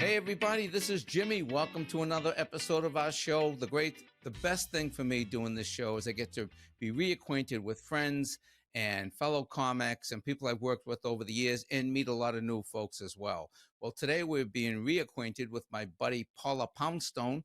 Hey everybody, this is Jimmy. Welcome to another episode of our show. The best thing for me doing this show is I get to be reacquainted with friends and fellow comics and people I've worked with over the years and meet a lot of new folks as well. Well, today we're being reacquainted with my buddy Paula Poundstone.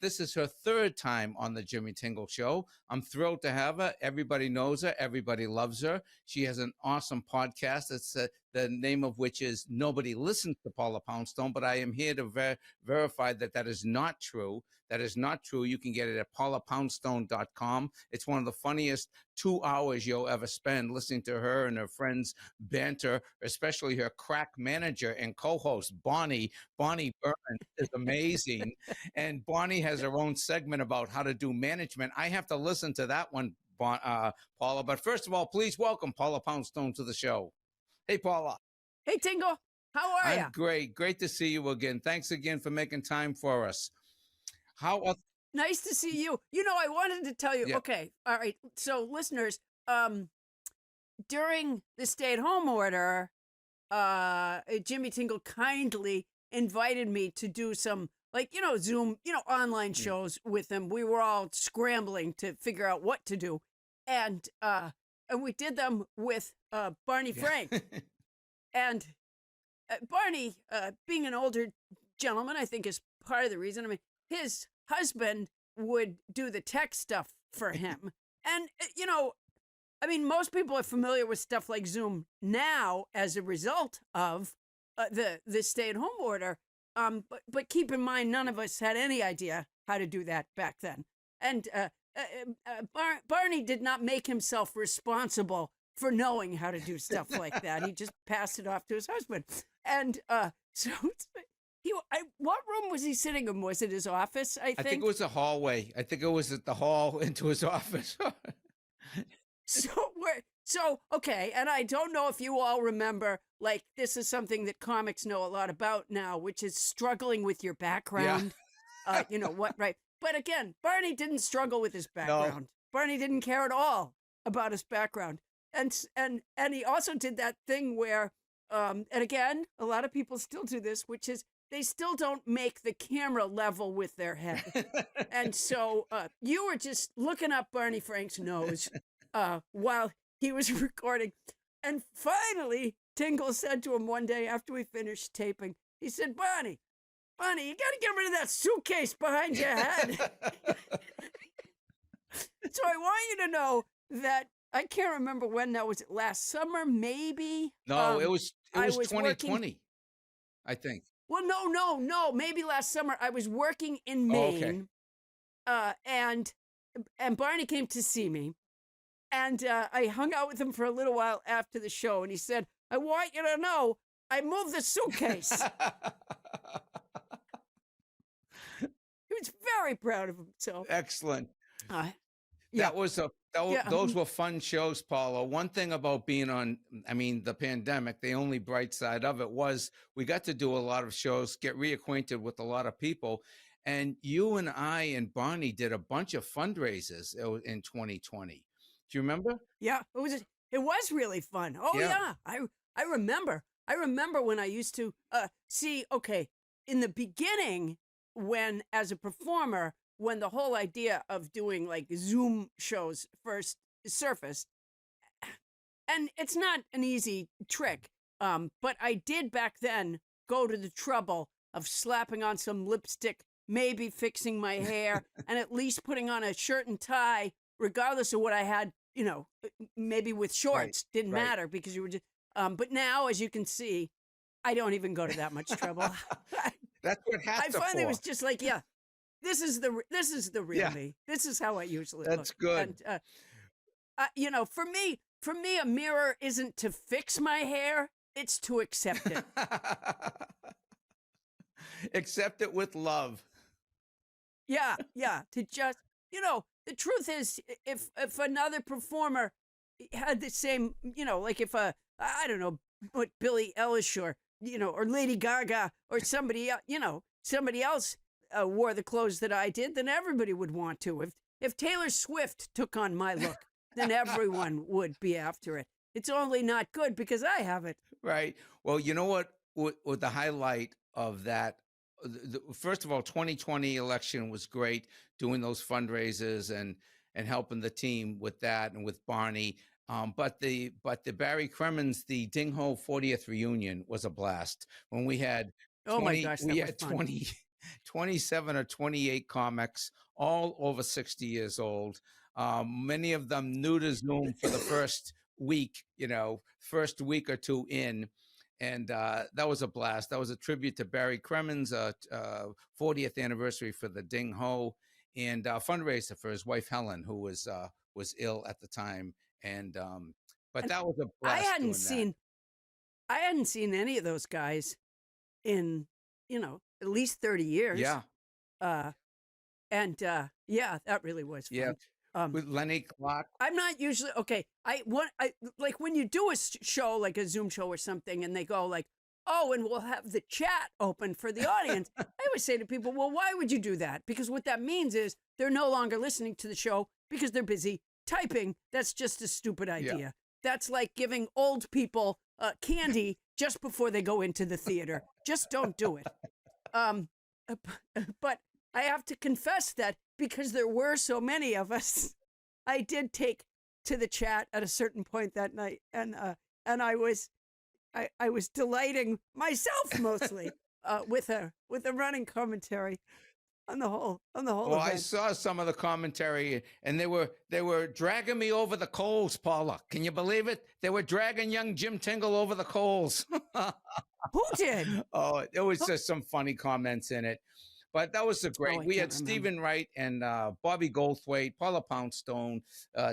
This is her third time on the Jimmy Tingle Show. I'm thrilled to have her. Everybody knows her. Everybody loves her. She has an awesome podcast. It's the name of which is Nobody Listens to Paula Poundstone, but I am here to verify that is not true. That is not true. You can get it at paulapoundstone.com. It's one of the funniest 2 hours you'll ever spend listening to her and her friends banter, especially her crack manager and co-host, Bonnie. Bonnie Burns is amazing. And Bonnie has her own segment about how to do management. I have to listen to that one, Paula. But first of all, please welcome Paula Poundstone to the show. Hey, Paula. Hey, Tingle. How are you? I'm great. Great to see you again. Thanks again for making time for us. Nice to see you. You know, I wanted to tell you, Yeah. Okay, all right. So listeners, during the stay-at-home order, Jimmy Tingle kindly invited me to do some, Zoom, online shows with him. We were all scrambling to figure out what to do. And we did them with Barney Frank. And Barney, being an older gentleman, I think is part of the reason. I mean, his husband would do the tech stuff for him. And, most people are familiar with stuff like Zoom now as a result of the stay-at-home order. But keep in mind, none of us had any idea how to do that back then. And Barney did not make himself responsible for knowing how to do stuff like that. He just passed it off to his husband. And what room was he sitting in? Was it his office, I think? I think it was a hallway. I think it was at the hall into his office. Okay, and I don't know if you all remember, this is something that comics know a lot about now, which is struggling with your background. Yeah. Right? But again, Barney didn't struggle with his background. No. Barney didn't care at all about his background. And he also did that thing where, and again, a lot of people still do this, which is they still don't make the camera level with their head. And so you were just looking up Barney Frank's nose while he was recording. And finally, Tingle said to him one day after we finished taping, he said, Barney, you got to get rid of that suitcase behind your head. So I want you to know that I can't remember when that was. Last summer, maybe? No, it was 2020, I think. Well, no. Maybe last summer. I was working in Maine, and Barney came to see me, and I hung out with him for a little while after the show, and he said, I want you to know I moved the suitcase. He was very proud of himself. Excellent. Yeah. Those were fun shows, Paula. One thing about being on, the pandemic, the only bright side of it was we got to do a lot of shows, get reacquainted with a lot of people. And you and I and Barney did a bunch of fundraisers in 2020. Do you remember? Yeah, it was really fun. Oh, yeah. I remember. I remember when I used to in the beginning, when as a performer, when the whole idea of doing Zoom shows first surfaced, and it's not an easy trick, but I did back then go to the trouble of slapping on some lipstick, maybe fixing my hair, and at least putting on a shirt and tie, regardless of what I had, maybe with shorts. Right, didn't matter because you were just, but now, as you can see, I don't even go to that much trouble. That's what hats I finally for. was just this is the real me. This is how I usually look. That's good. And for me, a mirror isn't to fix my hair; it's to accept it. Accept it with love. Yeah. To just, the truth is, if another performer had the same, if I don't know, what Billie Eilish or Lady Gaga or somebody else wore the clothes that I did, then everybody would want to. If Taylor Swift took on my look, then everyone would be after it. It's only not good because I have it. Right. Well, you know what? With the highlight of that. First of all, 2020 election was great, doing those fundraisers and helping the team with that and with Barney. But the Barry Cremens, the Ding Ho 40th reunion was a blast when Oh my gosh, that we was had fun. 27 or 28 comics, all over 60 years old. Many of them new to Zoom for the first week, first week or two in. And that was a blast. That was a tribute to Barry Cremens, 40th anniversary for the Ding Ho, and fundraiser for his wife Helen, who was ill at the time. And but And that was a I blast hadn't doing that. seen I hadn't seen any of those guys in, at least 30 years. Yeah, Uh, and yeah, that really was yeah. fun. Um, With Lenny Clark. I'm not usually okay. I like when you do a show like a Zoom show or something, and they go like, "Oh, and we'll have the chat open for the audience." I always say to people, "Well, why would you do that?" Because what that means is they're no longer listening to the show because they're busy typing. That's just a stupid idea. Yeah. That's like giving old people candy just before they go into the theater. Just don't do it. But I have to confess that because there were so many of us, I did take to the chat at a certain point that night, and I was delighting myself mostly with a running commentary on the whole Well, I event. saw some of the commentary, and they were dragging me over the coals, Paula. Can you believe it? They were dragging young Jim Tingle over the coals. Who did? Oh, it was just some funny comments in it. But that was a great. I We can't had remember. Stephen Wright and Bobby Goldthwait, Paula Poundstone,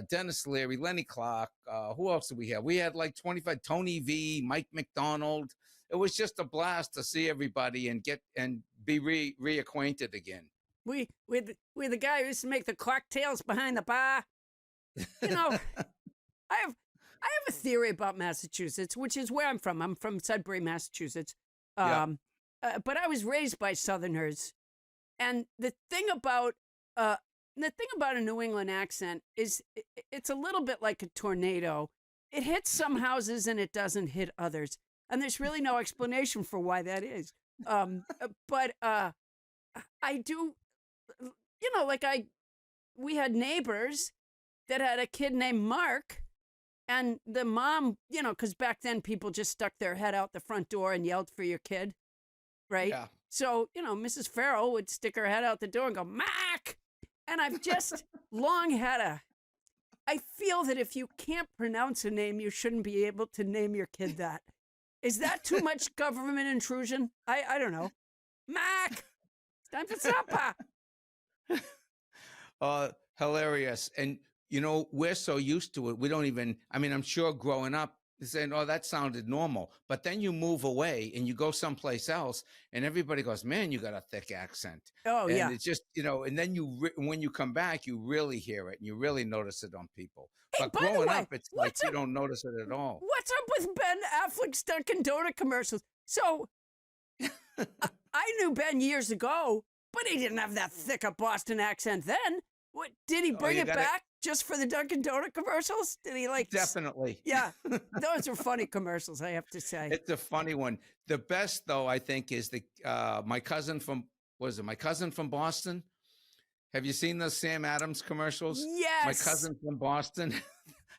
Dennis Leary, Lenny Clark. Who else did we have? We had like 25. Tony V, Mike McDonald. It was just a blast to see everybody and be reacquainted again. We the guy who used to make the cocktails behind the bar. I have a theory about Massachusetts, which is where I'm from. I'm from Sudbury, Massachusetts. Yeah. But I was raised by Southerners, and the thing about a New England accent is it's a little bit like a tornado. It hits some houses and it doesn't hit others, and there's really no explanation for why that is. But I do, we had neighbors that had a kid named Mark. And the mom, because back then people just stuck their head out the front door and yelled for your kid, right? Yeah. So, Mrs. Farrell would stick her head out the door and go, Mark! And I've just long had I feel that if you can't pronounce a name, you shouldn't be able to name your kid that. Is that too much government intrusion? I don't know. Mark! It's time for supper! Hilarious. And we're so used to it. We don't even, I'm sure growing up, saying, oh, that sounded normal. But then you move away and you go someplace else and everybody goes, man, you got a thick accent. Oh, and yeah. It's just, and then when you come back, you really hear it and you really notice it on people. Hey, but by the growing way, up, it's like you don't notice it at all. What's up with Ben Affleck's Dunkin' Donut commercials? So I knew Ben years ago, but he didn't have that thick a Boston accent then. What did he bring it back just for the Dunkin' Donut commercials? Did he Definitely. Yeah, those are funny commercials, I have to say. It's a funny one. The best though, I think, is my cousin from Boston. Have you seen those Sam Adams commercials? Yes. My cousin from Boston.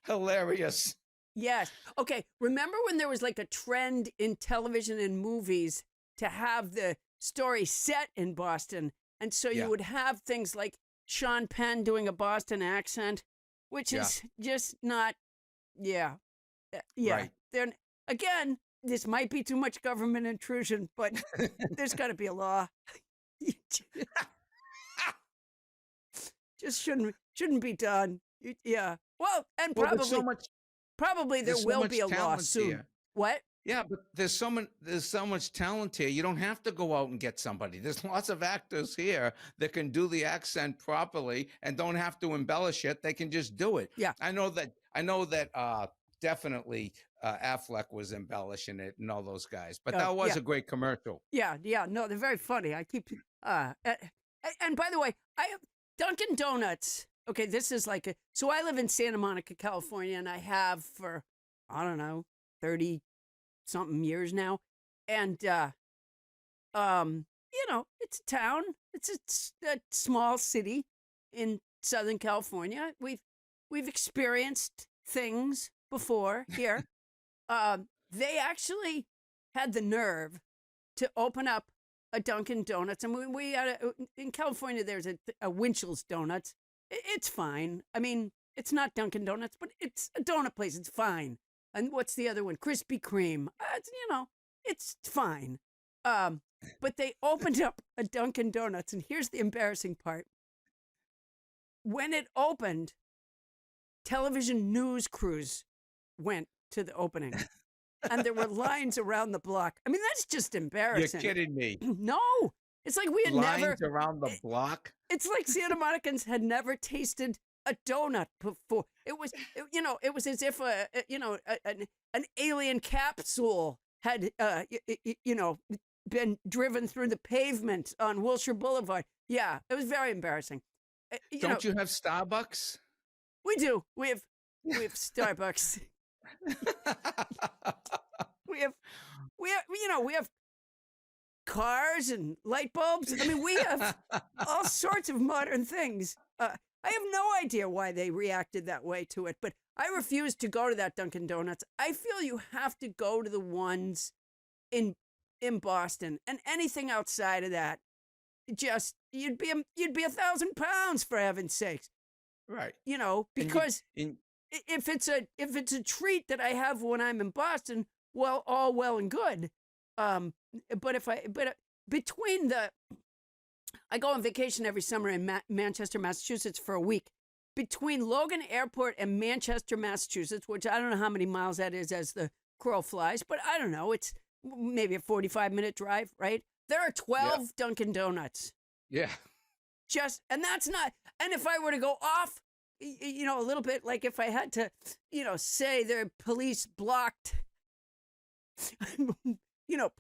Hilarious. Yes. Okay. Remember when there was like a trend in television and movies to have the story set in Boston, and so you would have things like Sean Penn doing a Boston accent, which is just not, yeah. Right. Again, this might be too much government intrusion, but there's got to be a law. Just shouldn't be done. Yeah. Well, and probably there will be a law soon. Here. What? Yeah, but there's so much talent here. You don't have to go out and get somebody. There's lots of actors here that can do the accent properly and don't have to embellish it. They can just do it. Yeah. I know that definitely Affleck was embellishing it and all those guys. But that was a great commercial. Yeah. No, they're very funny. I keep and by the way, I have Dunkin' Donuts. Okay, this is so I live in Santa Monica, California, and I have for, I don't know, 30 something years now. And It's a town. It's a small city in Southern California. We've experienced things before here. They actually had the nerve to open up a Dunkin' Donuts. And we had in California, there's a Winchell's Donuts. It's fine. I mean, it's not Dunkin' Donuts, but it's a donut place. It's fine. And what's the other one? Krispy Kreme. It's fine. But they opened up a Dunkin' Donuts, and here's the embarrassing part. When it opened, television news crews went to the opening. And there were lines around the block. I mean, that's just embarrassing. You're kidding me. No. It's like we had lines around the block? It's like Santa Monicans had never tasted a donut before. It was as if an alien capsule had been driven through the pavement on Wilshire Boulevard. Yeah, it was very embarrassing. Don't you have Starbucks? We do. We have Starbucks. we have cars and light bulbs. I mean, we have all sorts of modern things. I have no idea why they reacted that way to it, but I refuse to go to that Dunkin' Donuts. I feel you have to go to the ones in Boston, and anything outside of that, just you'd be 1,000 pounds, for heaven's sakes. Right. Because if it's a treat that I have when I'm in Boston, well, all well and good. But between I go on vacation every summer in Manchester, Massachusetts for a week. Between Logan Airport and Manchester, Massachusetts, which I don't know how many miles that is as the crow flies, but I don't know. It's maybe a 45-minute drive, right? There are 12 Dunkin' Donuts. Yeah. And that's not, and if I were to go off, a little bit, like if I had to, say the police blocked,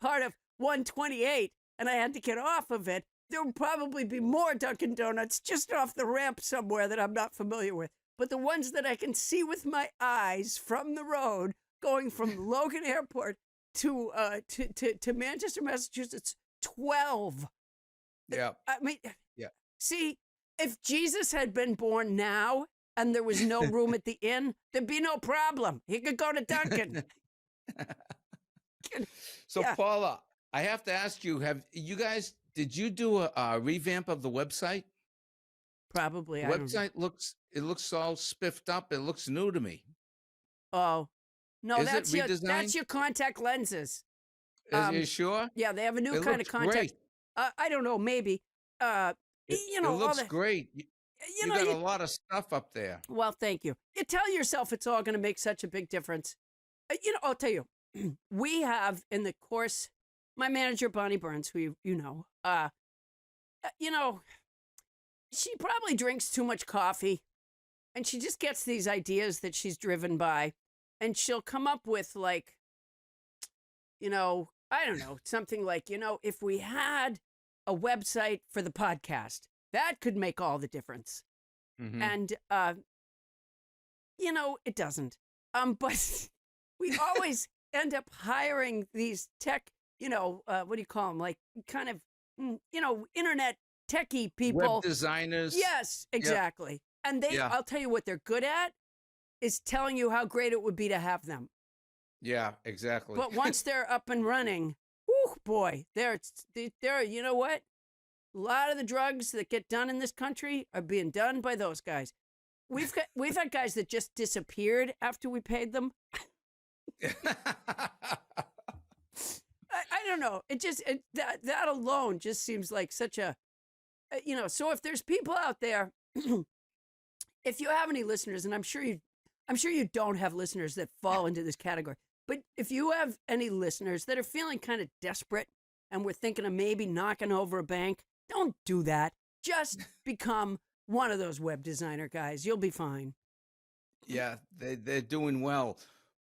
part of 128 and I had to get off of it, there would probably be more Dunkin' Donuts just off the ramp somewhere that I'm not familiar with. But the ones that I can see with my eyes from the road, going from Logan Airport to Manchester, Massachusetts, 12. Yeah. I mean, yeah. See, if Jesus had been born now and there was no room at the inn, there'd be no problem. He could go to Dunkin'. So, Paula, I have to ask you, did you do a revamp of the website? Probably. The website looks all spiffed up. It looks new to me. Oh, no, that's your contact lenses. Are you sure? Yeah, they have a new kind of contact. I don't know, maybe. It looks great. You got a lot of stuff up there. Well, thank you. You tell yourself it's all going to make such a big difference. I'll tell you, we have in the course, my manager, Bonnie Burns, who she probably drinks too much coffee and she just gets these ideas that she's driven by and she'll come up with I don't know, something like, if we had a website for the podcast, that could make all the difference. Mm-hmm. And, it doesn't. But we always end up hiring these tech, what do you call them? Like kind of, internet techie people. Web designers. Yes, exactly. Yep. And I'll tell you what they're good at is telling you how great it would be to have them. Yeah, exactly. But once they're up and running, whoo, boy, they're, you know what? A lot of the drugs that get done in this country are being done by those guys. We've had guys that just disappeared after we paid them. I don't know. That alone just seems like such a, so if there's people out there, if you have any listeners, and I'm sure you don't have listeners that fall into this category, but if you have any listeners that are feeling kind of desperate and we're thinking of maybe knocking over a bank, don't do that. Just become one of those web designer guys. You'll be fine. Yeah, they're doing well.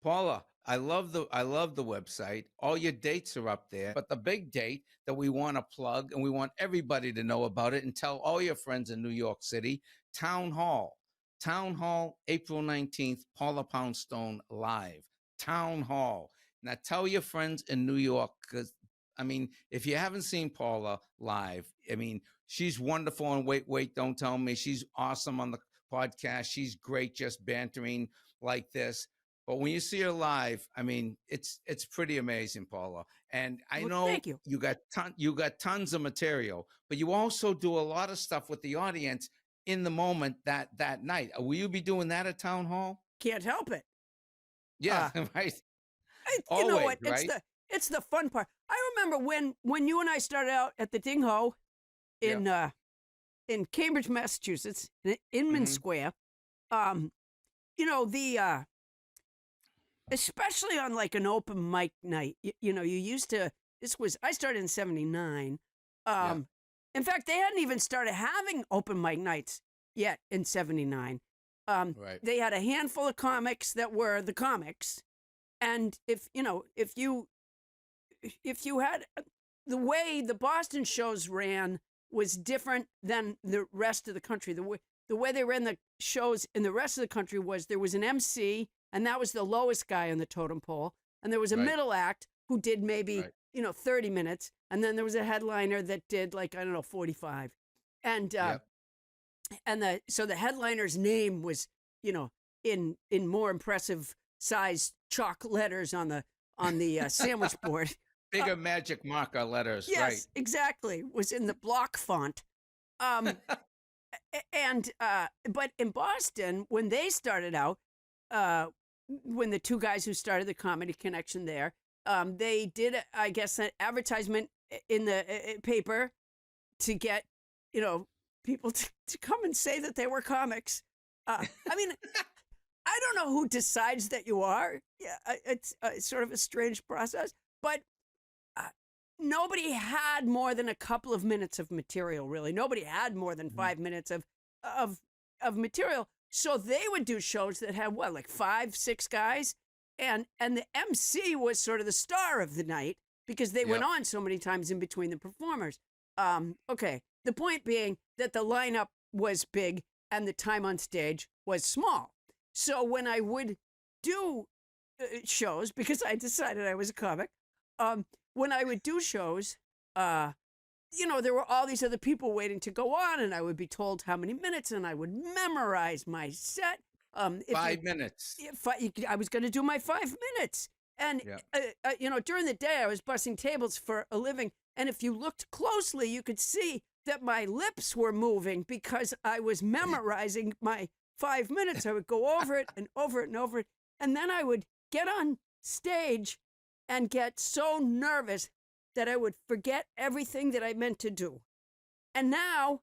Paula, I love the website. All your dates are up there. But the big date that we want to plug, and we want everybody to know about it and tell all your friends in New York City, Town Hall. Town Hall, April 19th, Paula Poundstone live. Town Hall. Now tell your friends in New York, because I mean, if you haven't seen Paula live, I mean, she's wonderful on Wait, Don't Tell Me. She's awesome on the podcast. She's great just bantering like this. But when you see her live, I mean, it's pretty amazing, Paula. And I know thank you. You got tons of material, but you also do a lot of stuff with the audience in the moment that night. Will you be doing that at Town Hall? Can't help it. Yeah, right. You know what? Right? It's the fun part. I remember when you and I started out at the Ding Ho in Cambridge, Massachusetts, in Inman Square. You know, the especially on like an open mic night, you know, you used to. I started in '79. In fact, they hadn't even started having open mic nights yet in '79. Right. They had a handful of comics that were the comics, and if you had the way the Boston shows ran was different than the rest of the country. The way they ran the shows in the rest of the country was there was an MC, and that was the lowest guy on the totem pole, and there was a middle act who did maybe 30 minutes, and then there was a headliner that did like 45, and so the headliner's name was in more impressive sized chalk letters on the sandwich board. Bigger magic marker letters. Yes, right. Exactly. Was in the block font. But in Boston, when they started out, when the two guys who started the Comedy Connection there, they did, I guess, an advertisement in the paper to get, people to come and say that they were comics. I mean, I don't know who decides that you are. Yeah, it's sort of a strange process, but nobody had more than a couple of minutes of material, really. Nobody had more than 5 minutes of material. So they would do shows that had, like 5, 6 guys? And the MC was sort of the star of the night because they went on so many times in between the performers. Okay, the point being that the lineup was big and the time on stage was small. So when I would do shows, because I decided I was a comic, when I would do shows, there were all these other people waiting to go on, and I would be told how many minutes, and I would memorize my set. 5 minutes. I was going to do my 5 minutes. And, during the day, I was bussing tables for a living. And if you looked closely, you could see that my lips were moving because I was memorizing my 5 minutes. I would go over it and over it and over it. And then I would get on stage and get so nervous that I would forget everything that I meant to do. And now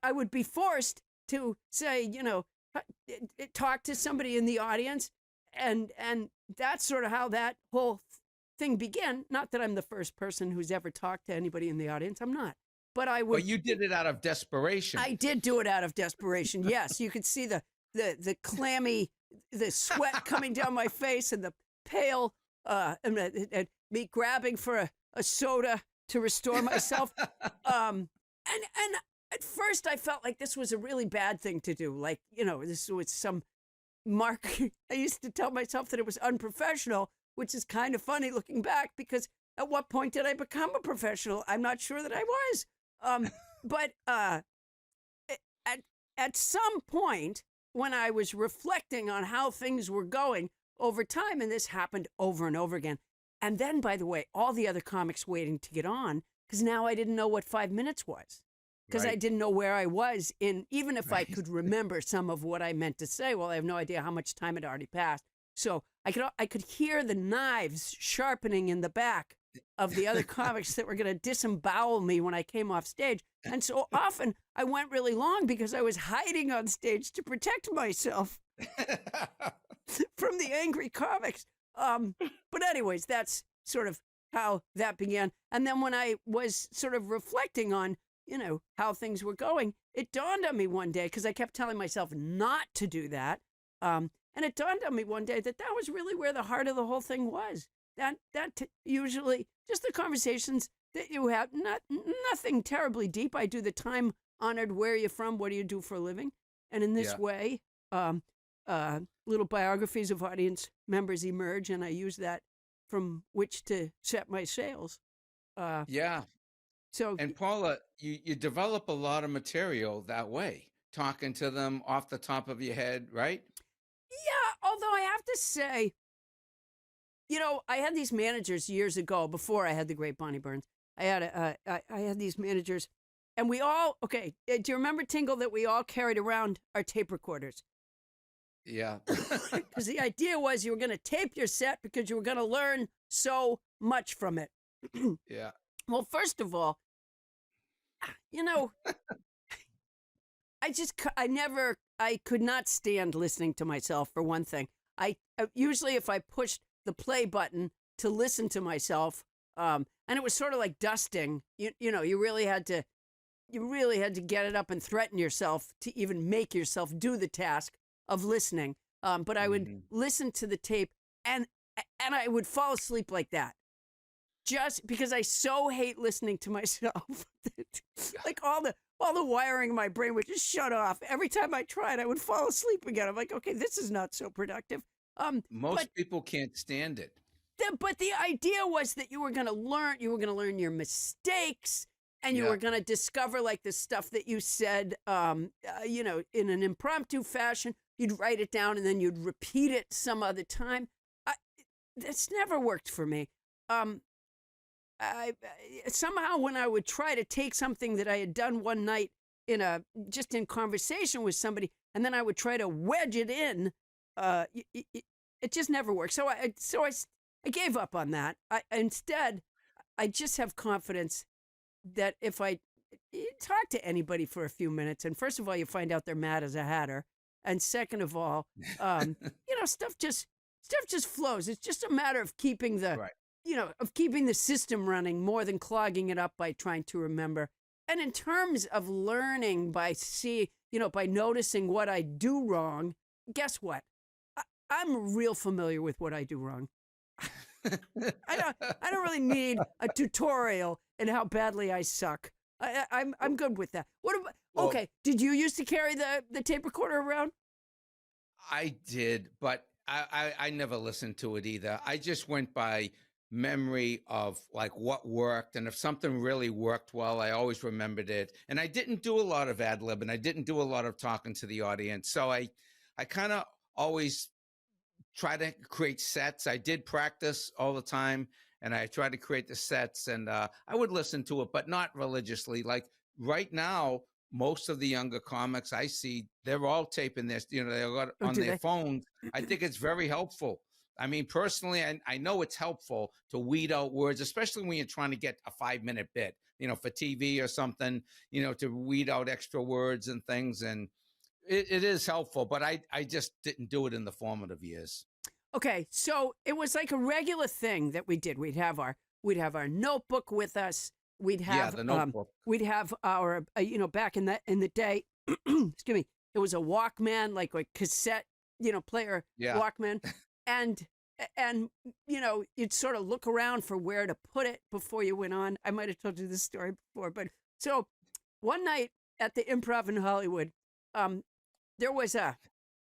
I would be forced to say, talk to somebody in the audience. And that's sort of how that whole thing began. Not that I'm the first person who's ever talked to anybody in the audience. I'm not. But I would. But you did it out of desperation. I did do it out of desperation. Yes, you could see the clammy, the sweat coming down my face and the pale, and me grabbing for a soda to restore myself. And at first I felt like this was a really bad thing to do. Like, this was some mark. I used to tell myself that it was unprofessional, which is kind of funny looking back, because at what point did I become a professional? I'm not sure that I was. But at some point when I was reflecting on how things were going over time, and this happened over and over again. And then, by the way, all the other comics waiting to get on, because now I didn't know what 5 minutes was. Because I didn't know where I was even if I could remember some of what I meant to say. Well, I have no idea how much time had already passed. So I could hear the knives sharpening in the back of the other comics that were going to disembowel me when I came off stage. And so often I went really long because I was hiding on stage to protect myself from the angry comics. But anyways, that's sort of how that began. And then when I was sort of reflecting on, how things were going, it dawned on me one day, because I kept telling myself not to do that. And it dawned on me one day that was really where the heart of the whole thing was. Usually just the conversations that you have, nothing terribly deep. I do the time-honored, where are you from? What do you do for a living? And in this way, little biographies of audience members emerge, and I use that from which to set my sails. Yeah. So And Paula, you develop a lot of material that way, talking to them off the top of your head, right? yeah, although I have to say, I had these managers years ago before I had the great Bonnie Burns. I had these managers, and we all okay. Do you remember, Tingle, that we all carried around our tape recorders? Yeah. Because the idea was you were going to tape your set because you were going to learn so much from it. Yeah. Well, first of all, you know, I could not stand listening to myself, for one thing. I usually, if I pushed the play button to listen to myself, and it was sort of like dusting, you really had to get it up and threaten yourself to even make yourself do the task of listening. But I would listen to the tape and I would fall asleep like that. Just because I so hate listening to myself. Like all the wiring in my brain would just shut off. Every time I tried, I would fall asleep again. I'm like, okay, this is not so productive. Most people can't stand it. But the idea was that you were going to learn your mistakes, and you were going to discover like the stuff that you said, in an impromptu fashion. You'd write it down and then you'd repeat it some other time. That's never worked for me. Somehow when I would try to take something that I had done one night just in conversation with somebody, and then I would try to wedge it in, it just never worked. So I gave up on that. Instead, I just have confidence that if I talk to anybody for a few minutes, and first of all, you find out they're mad as a hatter, and second of all, stuff just flows. It's just a matter of keeping the system running more than clogging it up by trying to remember. And in terms of learning by noticing what I do wrong, guess what? I'm real familiar with what I do wrong. I don't really need a tutorial in how badly I suck. I'm good with that. What about? Okay, did you used to carry the tape recorder around? I did, but I never listened to it either. I just went by memory of like what worked, and if something really worked well, I always remembered it. And I didn't do a lot of ad lib, and I didn't do a lot of talking to the audience. So I kind of always try to create sets. I did practice all the time, and I tried to create the sets, and I would listen to it, but not religiously. Like right now, most of the younger comics I see, they're all taping this, they got on their phones. I think it's very helpful. I mean, personally, I know it's helpful to weed out words, especially when you're trying to get a 5-minute bit, for TV or something, to weed out extra words and things. And it is helpful, but I just didn't do it in the formative years. Okay, so it was like a regular thing that we did. We'd have our notebook with us. We'd have the notebook. We'd have our back in the day. Excuse me. It was a Walkman, like a cassette player Walkman, and you'd sort of look around for where to put it before you went on. I might have told you this story before, but so one night at the Improv in Hollywood, there was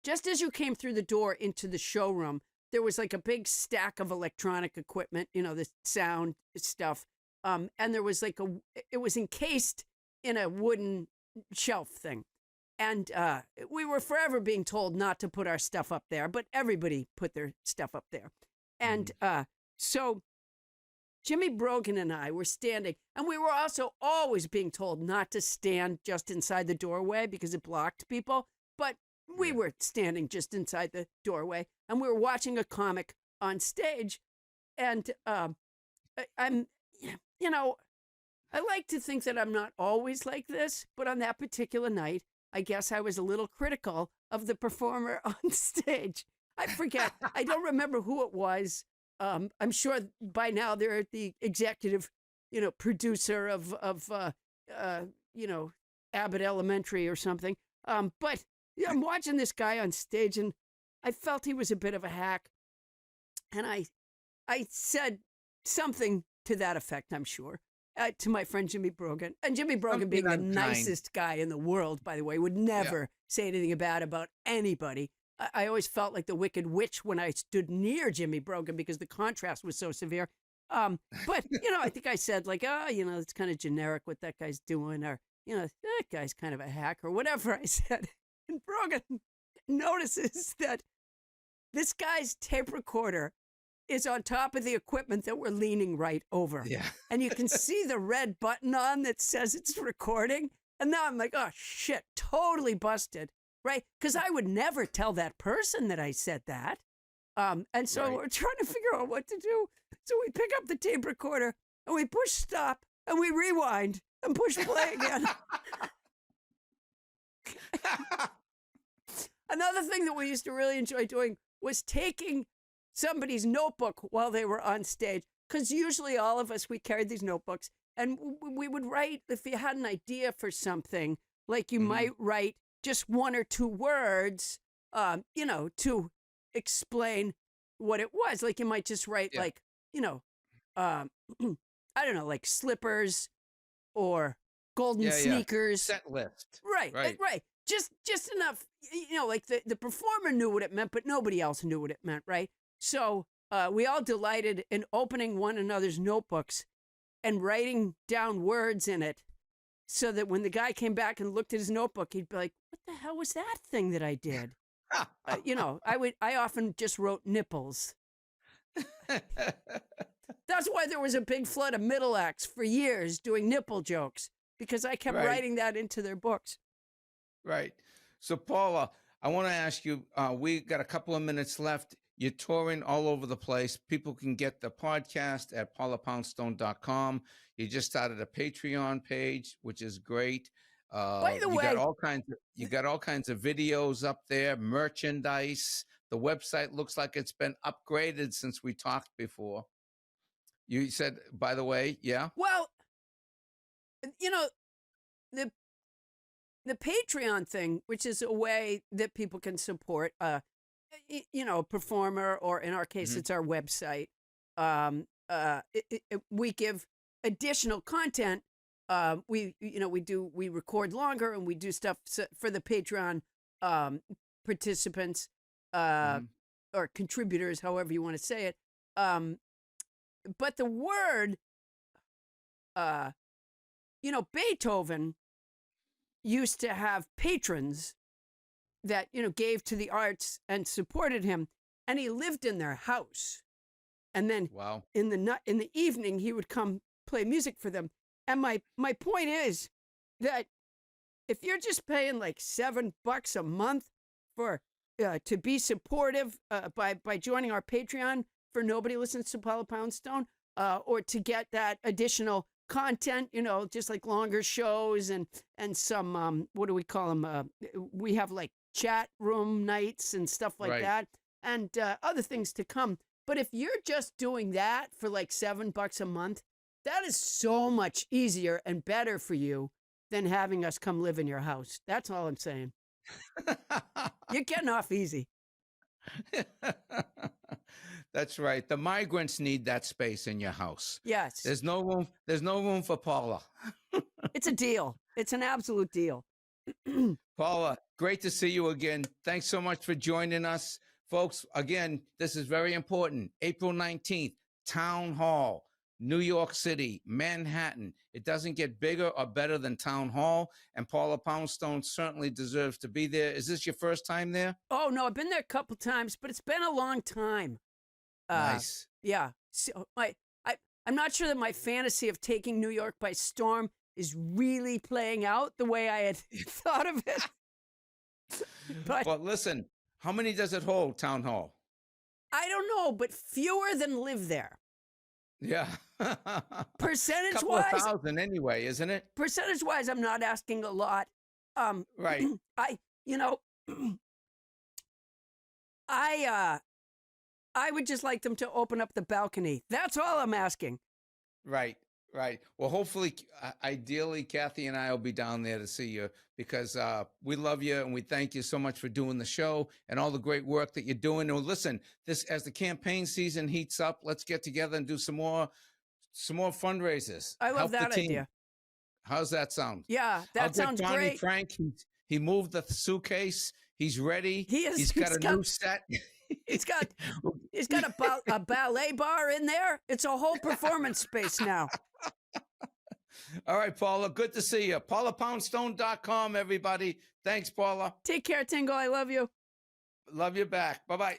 just as you came through the door into the showroom, there was like a big stack of electronic equipment, the sound stuff. And there was it was encased in a wooden shelf thing. And we were forever being told not to put our stuff up there, but everybody put their stuff up there. And so Jimmy Brogan and I were standing, and we were also always being told not to stand just inside the doorway because it blocked people. But we were standing just inside the doorway, and we were watching a comic on stage. And I like to think that I'm not always like this, but on that particular night, I guess I was a little critical of the performer on stage. I forget. I don't remember who it was. I'm sure by now they're the executive, producer of Abbott Elementary or something. But I'm watching this guy on stage, and I felt he was a bit of a hack. And I said something to that effect, I'm sure, to my friend Jimmy Brogan. And Jimmy Brogan, being the nicest guy in the world, by the way, would never say anything bad about anybody. I always felt like the Wicked Witch when I stood near Jimmy Brogan because the contrast was so severe. But I think I said like, oh, it's kind of generic what that guy's doing, or that guy's kind of a hack, or whatever I said. And Brogan notices that this guy's tape recorder is on top of the equipment that we're leaning right over. Yeah. And you can see the red button on that says it's recording. And now I'm like, oh, shit, totally busted, right? Because I would never tell that person that I said that. And so we're trying to figure out what to do. So we pick up the tape recorder and we push stop and we rewind and push play again. Another thing that we used to really enjoy doing was taking somebody's notebook while they were on stage. Because usually all of us, we carried these notebooks and we would write, if you had an idea for something, like you might write just one or two words, to explain what it was. Like you might just write like, I don't know, like slippers or golden sneakers. Set list. Right. Just enough, like the performer knew what it meant, but nobody else knew what it meant, right? So we all delighted in opening one another's notebooks and writing down words in it so that when the guy came back and looked at his notebook, he'd be like, what the hell was that thing that I did? I often just wrote nipples. That's why there was a big flood of middle acts for years doing nipple jokes, because I kept writing that into their books. Right. So, Paula, I want to ask you, we got a couple of minutes left. You're touring all over the place. People can get the podcast at paulapoundstone.com. You just started a Patreon page, which is great. By the way, you got all kinds of videos up there, merchandise. The website looks like it's been upgraded since we talked before. You said, by the way, yeah? Well, the Patreon thing, which is a way that people can support a performer, or in our case, it's our website. We give additional content. We record longer and we do stuff for the Patreon participants or contributors, however you want to say it. But the word, Beethoven used to have patrons that, gave to the arts and supported him, and he lived in their house. And then in the evening, he would come play music for them. And my point is that if you're just paying like $7 a month for to be supportive by joining our Patreon for Nobody Listens to Paula Poundstone, or to get that additional content, just like longer shows and some what do we call them? We have like chat room nights and stuff like that, and other things to come. But if you're just doing that for like $7 a month, that is so much easier and better for you than having us come live in your house. That's all I'm saying. You're getting off easy. That's right. The migrants need that space in your house. Yes. There's no room for Paula. It's a deal. It's an absolute deal. Paula, great to see you again. Thanks so much for joining us. Folks, again, this is very important. April 19th, Town Hall, New York City, Manhattan. It doesn't get bigger or better than Town Hall, and Paula Poundstone certainly deserves to be there. Is this your first time there? Oh, no, I've been there a couple times, but it's been a long time. Nice. Yeah. So I'm not sure that my fantasy of taking New York by storm is really playing out the way I had thought of it. But well, listen, how many does it hold, Town Hall? I don't know, but fewer than live there. Yeah. Percentage-wise. Couple of thousand anyway, isn't it? Percentage-wise, I'm not asking a lot. Right. I would just like them to open up the balcony. That's all I'm asking. Right. Well, hopefully, ideally, Kathy and I will be down there to see you, because we love you and we thank you so much for doing the show and all the great work that you're doing. And listen, as the campaign season heats up, let's get together and do some more fundraisers. I love that idea. How's that sound? Yeah, that sounds Johnny great. Frank, he moved the suitcase. He's ready. He is. He's got a new set. He's got a ballet bar in there. It's a whole performance space now. All right, Paula, good to see you. PaulaPoundstone.com, everybody. Thanks, Paula. Take care, Tingle. I love you. Love you back. Bye-bye.